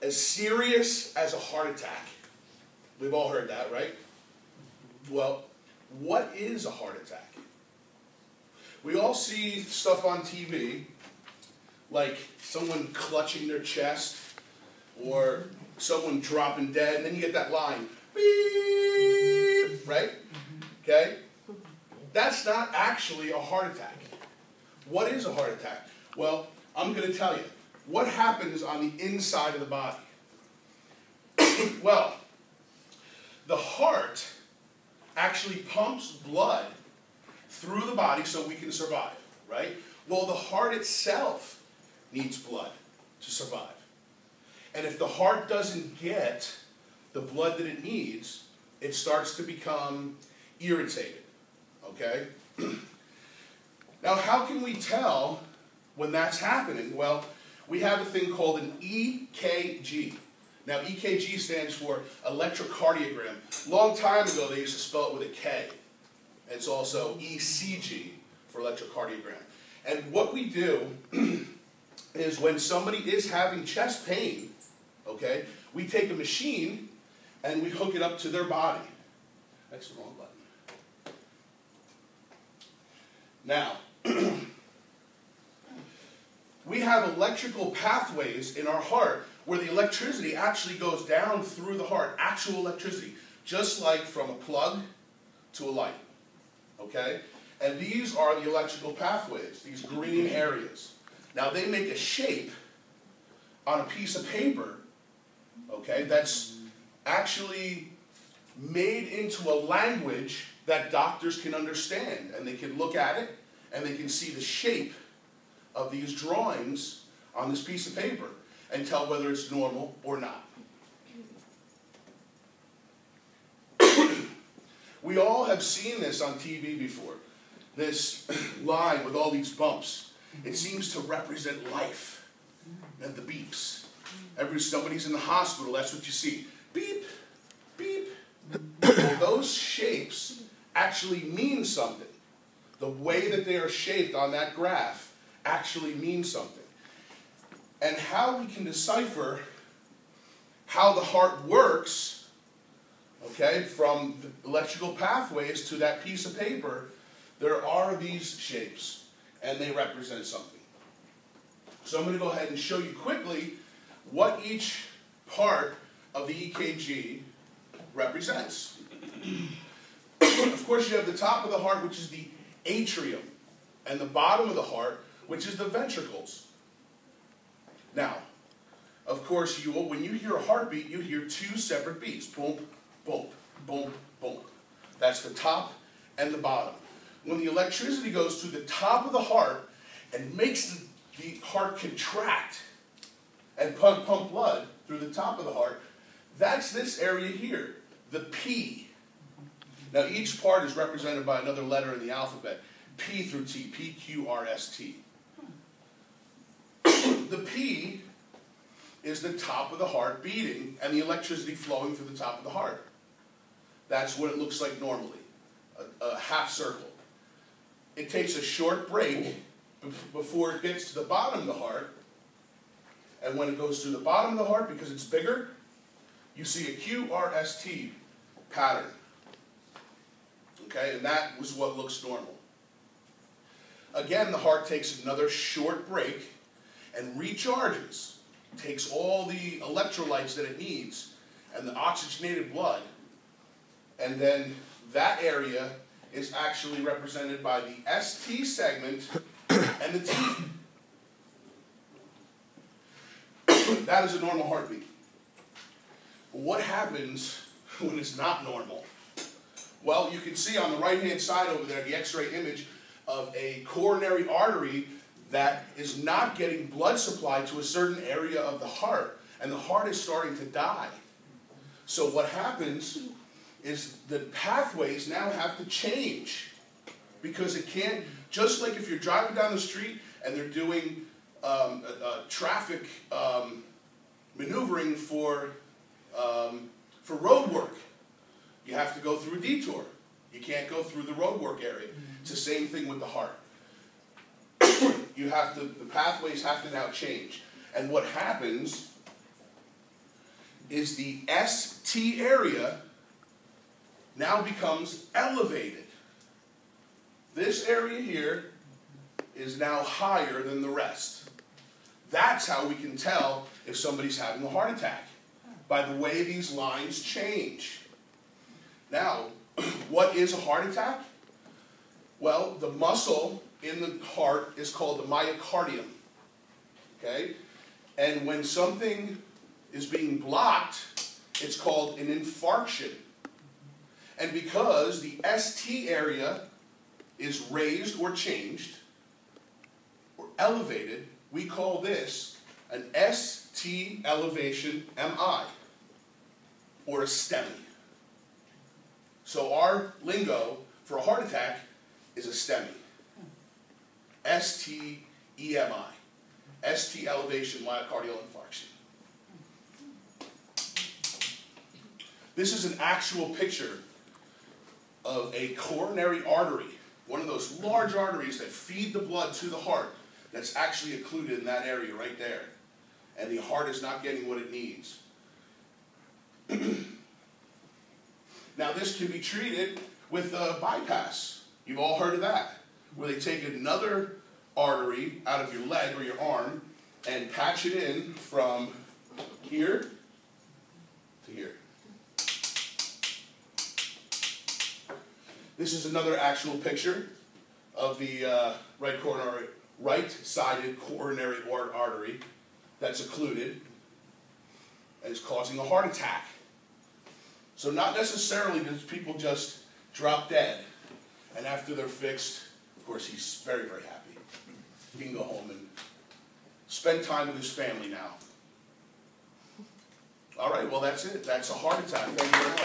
as serious as a heart attack. We've all heard that, right? Well, what is a heart attack? We all see stuff on TV, like someone clutching their chest, or someone dropping dead, and then you get that line, beep, right? Okay? That's not actually a heart attack. What is a heart attack? Well, I'm going to tell you. What happens on the inside of the body? Well, the heart actually pumps blood through the body so we can survive, right? Well, the heart itself needs blood to survive. And if the heart doesn't get the blood that it needs, it starts to become irritated, okay? Now, how can we tell when that's happening? Well, we have a thing called an EKG. Now, EKG stands for electrocardiogram. Long time ago, they used to spell it with a K. It's also ECG for electrocardiogram. And what we do is when somebody is having chest pain, okay, we take a machine and we hook it up to their body. That's the wrong button. Now, we have electrical pathways in our heart where the electricity actually goes down through the heart, actual electricity, just like from a plug to a light, okay? And these are the electrical pathways, these green areas. Now, they make a shape on a piece of paper, okay, that's actually made into a language that doctors can understand, and they can look at it, and they can see the shape of these drawings on this piece of paper and tell whether it's normal or not. We all have seen this on TV before, this line with all these bumps. It seems to represent life and the beeps. Somebody's in the hospital, that's what you see. Beep, beep. Well, those shapes actually mean something. The way that they are shaped on that graph actually means something. And how we can decipher how the heart works, okay, from the electrical pathways to that piece of paper, there are these shapes, and they represent something. So I'm going to go ahead and show you quickly what each part of the EKG represents. Of course, you have the top of the heart, which is the atrium, and the bottom of the heart, which is the ventricles. Now, of course, when you hear a heartbeat, you hear two separate beats. Boom, boom, boom, boom. That's the top and the bottom. When the electricity goes to the top of the heart and makes the heart contract and pump blood through the top of the heart, that's this area here, the P. Now, each part is represented by another letter in the alphabet. P through T, P, Q, R, S, T. The P is the top of the heart beating and the electricity flowing through the top of the heart. That's what it looks like normally, a half circle. It takes a short break before it gets to the bottom of the heart, and when it goes to the bottom of the heart, because it's bigger, you see a Q, R, S, T pattern. Okay, and that was what looks normal. Again, the heart takes another short break and recharges, takes all the electrolytes that it needs and the oxygenated blood, and then that area is actually represented by the ST segment and the T. That is a normal heartbeat. What happens when it's not normal? Well, you can see on the right-hand side over there the X-ray image of a coronary artery that is not getting blood supply to a certain area of the heart, and the heart is starting to die. So what happens is the pathways now have to change, because it can't, just like if you're driving down the street and they're doing traffic maneuvering for road work, you have to go through a detour. You can't go through the road work area. It's the same thing with the heart. The pathways have to now change. And what happens is the ST area now becomes elevated. This area here is now higher than the rest. That's how we can tell if somebody's having a heart attack, by the way these lines change. Now, what is a heart attack? Well, the muscle in the heart is called the myocardium. Okay? And when something is being blocked, it's called an infarction. And because the ST area is raised or changed, or elevated, we call this an ST elevation MI, or a STEMI. So our lingo for a heart attack is a STEMI. ST-EMI. ST elevation myocardial infarction. This is an actual picture of a coronary artery, one of those large arteries that feed the blood to the heart, that's actually occluded in that area right there. And the heart is not getting what it needs. Now this can be treated with a bypass. You've all heard of that, where they take another artery out of your leg or your arm and patch it in from here to here. This is another actual picture of the right-sided coronary artery that's occluded and is causing a heart attack. So not necessarily does people just drop dead, and after they're fixed, of course he's very, very happy. He can go home and spend time with his family now. All right, well that's it. That's a heart attack. Thank you very much.